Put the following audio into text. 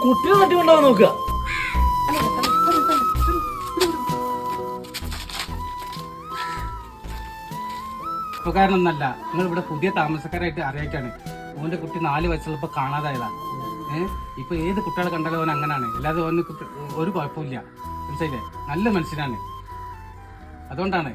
കുട്ടിയെ തട്ടിക്കൊണ്ടാവാൻ നോക്കുക. ഉപകാരമൊന്നല്ല, നിങ്ങൾ ഇവിടെ പുതിയ താമസക്കാരായിട്ട് അറിയിക്കാണ്. ഓന്റെ കുട്ടി 4 വയസ്സുള്ളപ്പോ കാണാതായതാ. ഇപ്പൊ ഏത് കുട്ടികളെ കണ്ടാലും ഓൻ അങ്ങനാണ്. അല്ലാതെ ഓന് ഒരു കുഴപ്പമില്ല. മനസ്സിലായില്ലേ? നല്ല മനുഷ്യനാണ്. അതുകൊണ്ടാണ്